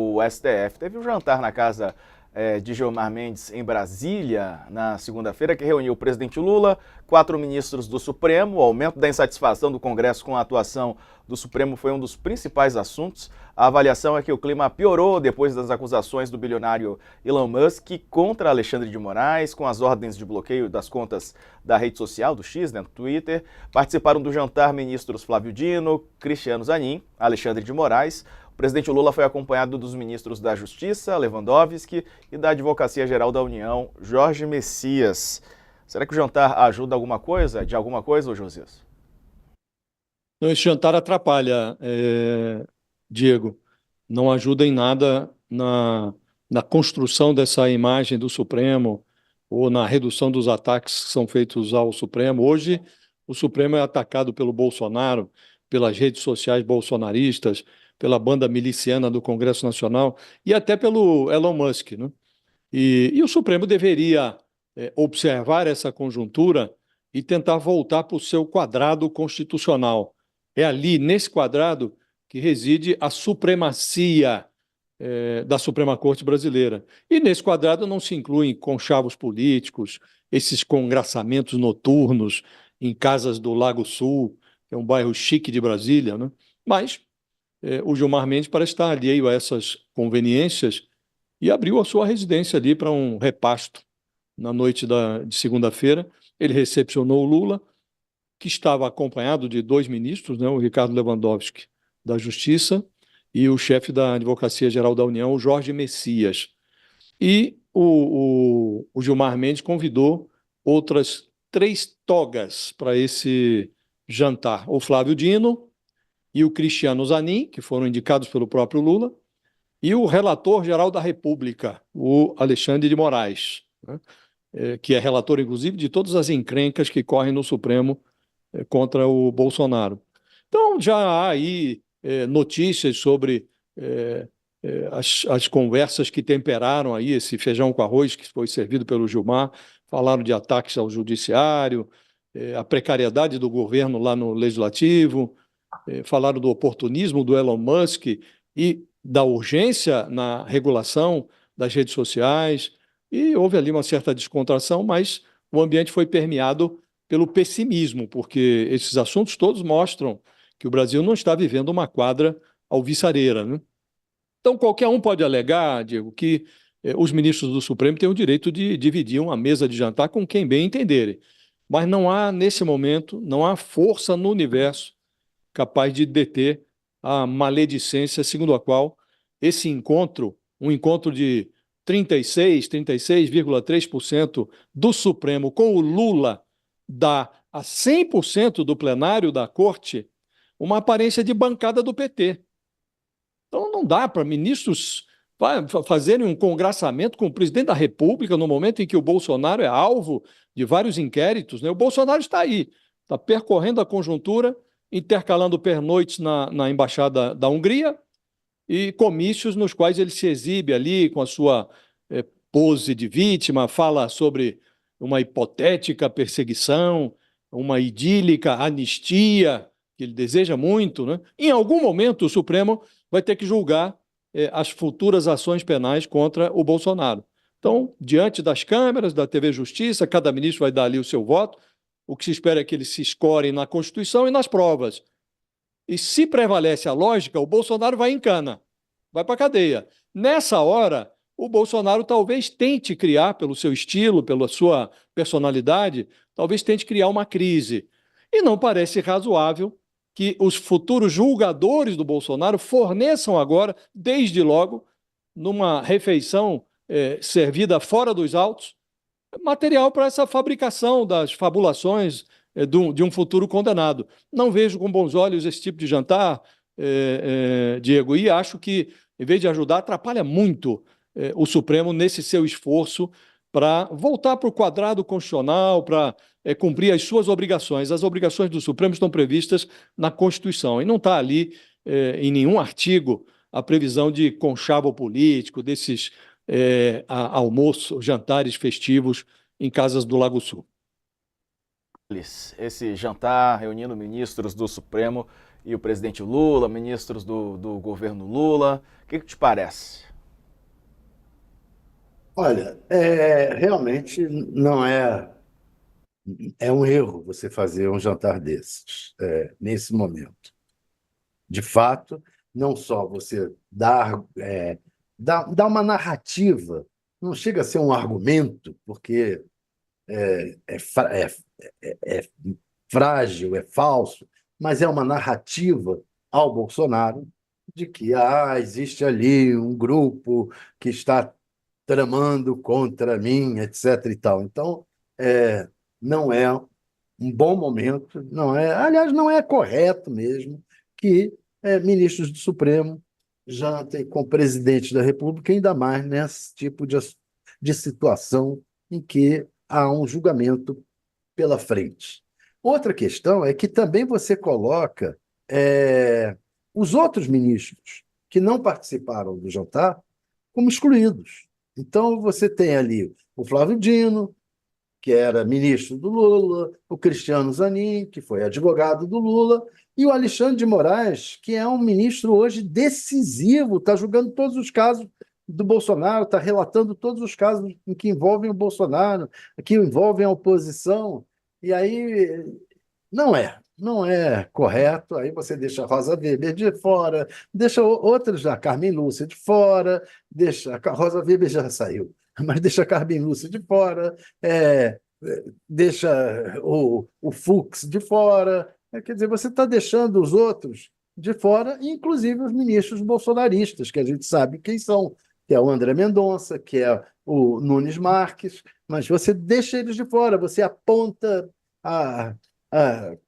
O STF teve um jantar na casa de Gilmar Mendes em Brasília na segunda-feira, que reuniu o presidente Lula, 4 ministros do Supremo. O aumento da insatisfação do Congresso com a atuação do Supremo foi um dos principais assuntos. A avaliação é que o clima piorou depois das acusações do bilionário Elon Musk contra Alexandre de Moraes, com as ordens de bloqueio das contas da rede social, do X, né, do Twitter. Participaram do jantar ministros Flávio Dino, Cristiano Zanin, Alexandre de Moraes. O presidente Lula foi acompanhado dos ministros da Justiça, Lewandowski, e da Advocacia Geral da União, Jorge Messias. Será que o jantar ajuda de alguma coisa, Josias? Não, esse jantar atrapalha, Diego. Não ajuda em nada na construção dessa imagem do Supremo ou na redução dos ataques que são feitos ao Supremo. Hoje, o Supremo é atacado pelo Bolsonaro, pelas redes sociais bolsonaristas, pela banda miliciana do Congresso Nacional e até pelo Elon Musk, né? E o Supremo deveria observar essa conjuntura e tentar voltar para o seu quadrado constitucional. É ali, nesse quadrado, que reside a supremacia da Suprema Corte Brasileira. E nesse quadrado não se incluem conchavos políticos, esses congraçamentos noturnos em casas do Lago Sul, que é um bairro chique de Brasília, né? Mas o Gilmar Mendes parece estar alheio a essas conveniências e abriu a sua residência ali para um repasto na noite de segunda-feira. Ele recepcionou o Lula, que estava acompanhado de 2 ministros, né, o Ricardo Lewandowski, da Justiça, e o chefe da Advocacia Geral da União, o Jorge Messias. E o Gilmar Mendes convidou outras 3 togas para esse jantar: o Flávio Dino e o Cristiano Zanin, que foram indicados pelo próprio Lula, e o relator-geral da República, o Alexandre de Moraes, né, que é relator, inclusive, de todas as encrencas que correm no Supremo contra o Bolsonaro. Então, já há aí notícias sobre as conversas que temperaram aí esse feijão com arroz que foi servido pelo Gilmar. Falaram de ataques ao judiciário, a precariedade do governo lá no Legislativo, falaram do oportunismo do Elon Musk e da urgência na regulação das redes sociais, e houve ali uma certa descontração, mas o ambiente foi permeado pelo pessimismo, porque esses assuntos todos mostram que o Brasil não está vivendo uma quadra alvissareira, né? Então, qualquer um pode alegar, Diego, que os ministros do Supremo têm o direito de dividir uma mesa de jantar com quem bem entenderem, mas não há, nesse momento, não há força no universo capaz de deter a maledicência segundo a qual esse encontro, um encontro de 36,3% do Supremo com o Lula, dá a 100% do plenário da Corte uma aparência de bancada do PT. Então não dá para ministros fazerem um congraçamento com o presidente da República no momento em que o Bolsonaro é alvo de vários inquéritos, né? O Bolsonaro está aí, está percorrendo a conjuntura, intercalando pernoites na Embaixada da Hungria e comícios nos quais ele se exibe ali com a sua pose de vítima, fala sobre uma hipotética perseguição, uma idílica anistia, que ele deseja muito, né? Em algum momento o Supremo vai ter que julgar as futuras ações penais contra o Bolsonaro. Então, diante das câmeras, da TV Justiça, cada ministro vai dar ali o seu voto. O que se espera é que eles se escorem na Constituição e nas provas. E se prevalece a lógica, o Bolsonaro vai em cana, vai para a cadeia. Nessa hora, o Bolsonaro talvez tente criar, pelo seu estilo, pela sua personalidade, talvez tente criar uma crise. E não parece razoável que os futuros julgadores do Bolsonaro forneçam agora, desde logo, numa refeição servida fora dos autos, material para essa fabricação das fabulações de um futuro condenado. Não vejo com bons olhos esse tipo de jantar, Diego, e acho que, em vez de ajudar, atrapalha muito o Supremo nesse seu esforço para voltar para o quadrado constitucional, para cumprir as suas obrigações. As obrigações do Supremo estão previstas na Constituição e não está ali em nenhum artigo a previsão de conchavo político, desses almoços, jantares festivos em casas do Lago Sul. Esse jantar reunindo ministros do Supremo e o presidente Lula, ministros do governo Lula. O que te parece? Olha, realmente não é um erro você fazer um jantar desses, nesse momento. De fato, não só você dar uma narrativa, não chega a ser um argumento, porque é frágil, é falso, mas é uma narrativa ao Bolsonaro de que existe ali um grupo que está tramando contra mim, etc. e tal. Então, não é um bom momento, não é, aliás, não é correto mesmo que ministros do Supremo jantem com o presidente da República, ainda mais nesse tipo de situação em que há um julgamento pela frente. Outra questão é que também você coloca os outros ministros que não participaram do jantar como excluídos. Então, você tem ali o Flávio Dino, que era ministro do Lula, o Cristiano Zanin, que foi advogado do Lula, e o Alexandre de Moraes, que é um ministro hoje decisivo, está julgando todos os casos do Bolsonaro, está relatando todos os casos em que envolvem o Bolsonaro, que envolvem a oposição, e aí não é correto. Aí você deixa a Rosa Weber de fora, deixa outras, a Carmen Lúcia de fora, deixa a Rosa Weber já saiu, mas deixa a Carmen Lúcia de fora, deixa o Fux de fora. Quer dizer, você está deixando os outros de fora, inclusive os ministros bolsonaristas, que a gente sabe quem são, que é o André Mendonça, que é o Nunes Marques, mas você deixa eles de fora, você aponta a,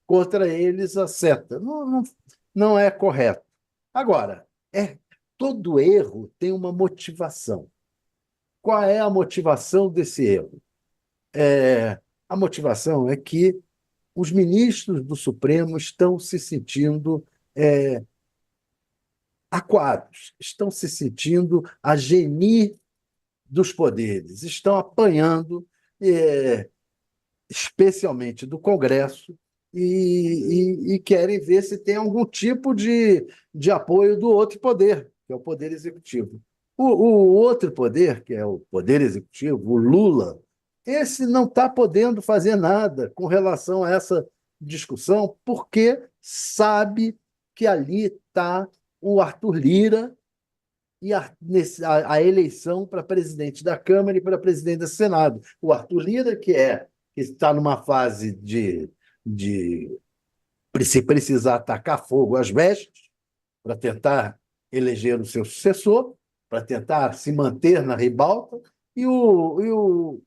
contra eles a seta. Não é correto. Agora, todo erro tem uma motivação. Qual é a motivação desse erro? A motivação é que os ministros do Supremo estão se sentindo acuados, estão se sentindo a genir dos poderes, estão apanhando, especialmente do Congresso, e querem ver se tem algum tipo de apoio do outro poder, que é o Poder Executivo. O outro poder, que é o Poder Executivo, o Lula, esse não está podendo fazer nada com relação a essa discussão, porque sabe que ali está o Arthur Lira e a eleição para presidente da Câmara e para presidente do Senado. O Arthur Lira, que está numa fase de se precisar atacar fogo às vestes para tentar eleger o seu sucessor, para tentar se manter na ribalta, e o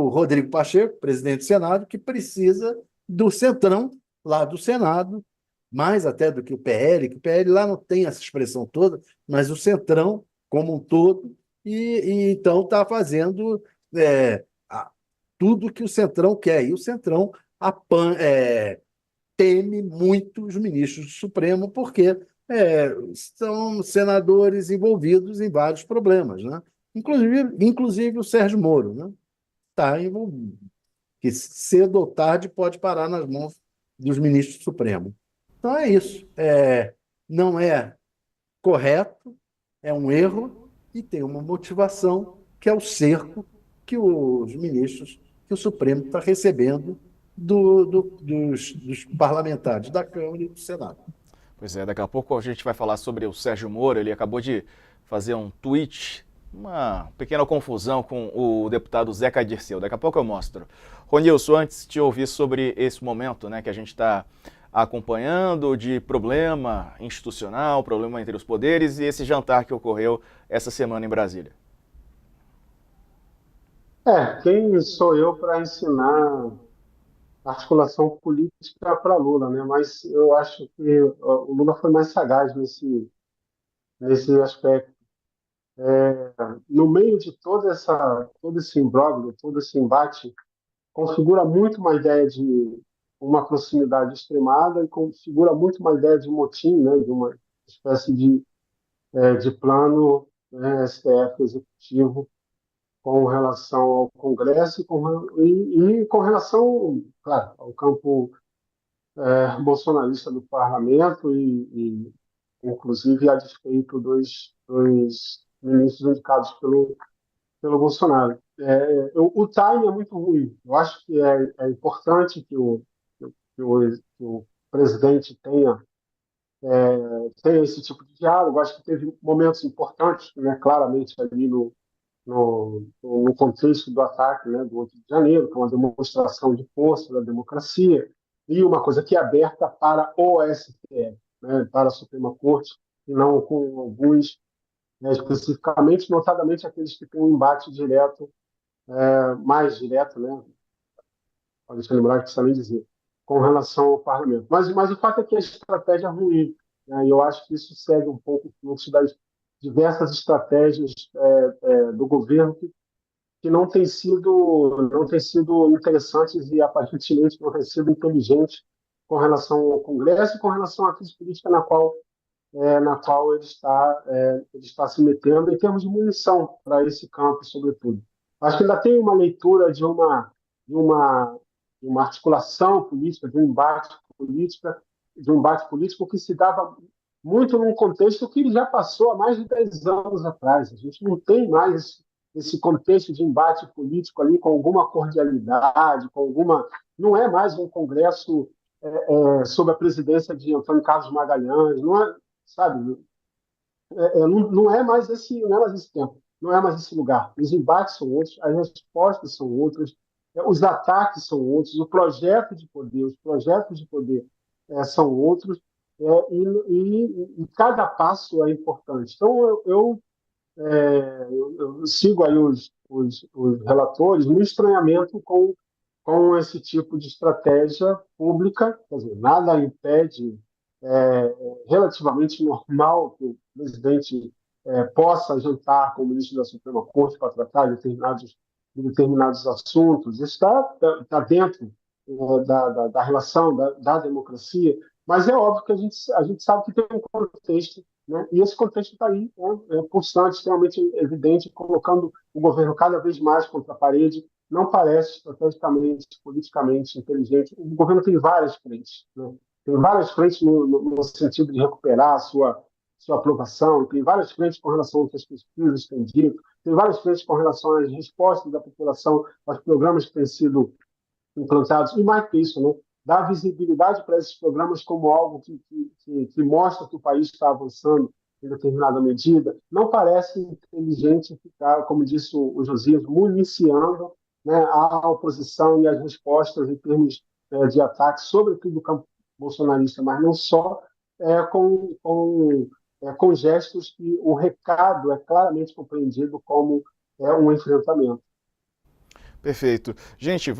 Rodrigo Pacheco, presidente do Senado, que precisa do centrão lá do Senado, mais até do que o PL, que o PL lá não tem essa expressão toda, mas o centrão como um todo, e então está fazendo tudo que o centrão quer. E o centrão teme muito os ministros do Supremo, porque são senadores envolvidos em vários problemas, né? Inclusive o Sérgio Moro, né? Está envolvido, que cedo ou tarde pode parar nas mãos dos ministros do Supremo. Então é isso. Não é correto, é um erro e tem uma motivação, que é o cerco que os ministros, que o Supremo está recebendo dos parlamentares da Câmara e do Senado. Pois é, daqui a pouco a gente vai falar sobre o Sérgio Moro. Ele acabou de fazer um tweet, uma pequena confusão com o deputado Zeca Dirceu. Daqui a pouco eu mostro. Ronilson, antes de ouvir sobre esse momento, né, que a gente está acompanhando de problema institucional, problema entre os poderes e esse jantar que ocorreu essa semana em Brasília. Quem sou eu para ensinar articulação política para Lula, né? Mas eu acho que o Lula foi mais sagaz nesse aspecto. No meio de todo esse imbróglio, todo esse embate, configura muito uma ideia de uma proximidade extremada e configura muito uma ideia de motim, né? De uma espécie de plano, né? STF executivo com relação ao Congresso e com relação, claro, ao campo bolsonarista do parlamento inclusive, a despeito dos ministros indicados pelo Bolsonaro. O timing é muito ruim. Eu acho que é importante que o presidente tenha esse tipo de diálogo. Acho que teve momentos importantes, né, claramente ali no contexto do ataque, né, do 8 de janeiro, que é uma demonstração de força da democracia, e uma coisa que é aberta para o STF, né, para a Suprema Corte, e não com alguns, né, especificamente, notadamente aqueles que têm um embate direto, mais direto, né, deixa eu lembrar que precisa nem dizer, com relação ao parlamento. Mas o fato é que a estratégia é ruim, né, e eu acho que isso segue um pouco o fluxo das diversas estratégias do governo que não tem sido interessantes e aparentemente não tem sido inteligentes com relação ao Congresso e com relação à crise política na qual ele está se metendo em termos de munição para esse campo, sobretudo. Acho que ainda tem uma leitura de uma, de uma articulação política, de um embate político que se dava muito num contexto que já passou há mais de 10 anos atrás. A gente não tem mais esse contexto de embate político ali com alguma cordialidade, não é mais um congresso sob a presidência de Antônio Carlos Magalhães, não é, sabe? Não é mais esse tempo, não é mais esse lugar. Os embates são outros, as respostas são outras, os ataques são outros, os projetos de poder são outros, e cada passo é importante. Então, eu sigo aí os relatores no estranhamento com esse tipo de estratégia pública, quer dizer, nada impede, relativamente normal que o presidente possa jantar com o ministro da Suprema Corte para tratar de determinados assuntos. Isso está dentro da relação da democracia, mas é óbvio que a gente sabe que tem um contexto, né? E esse contexto está aí, né? Pulsante, extremamente evidente, colocando o governo cada vez mais contra a parede. Não parece estrategicamente, politicamente inteligente. O governo tem várias frentes, né? Tem várias frentes no sentido de recuperar a sua aprovação, tem várias frentes com relação ao que as pesquisas têm dito, tem várias frentes com relação às respostas da população aos programas que têm sido implantados, e mais que isso, né? Dar visibilidade para esses programas como algo que mostra que o país está avançando em determinada medida. Não parece inteligente ficar, como disse o Josias, municiando, né, a oposição e as respostas em termos de ataque, sobretudo do campo bolsonarista, mas não só, com gestos que o recado é claramente compreendido como um enfrentamento. Perfeito. Gente,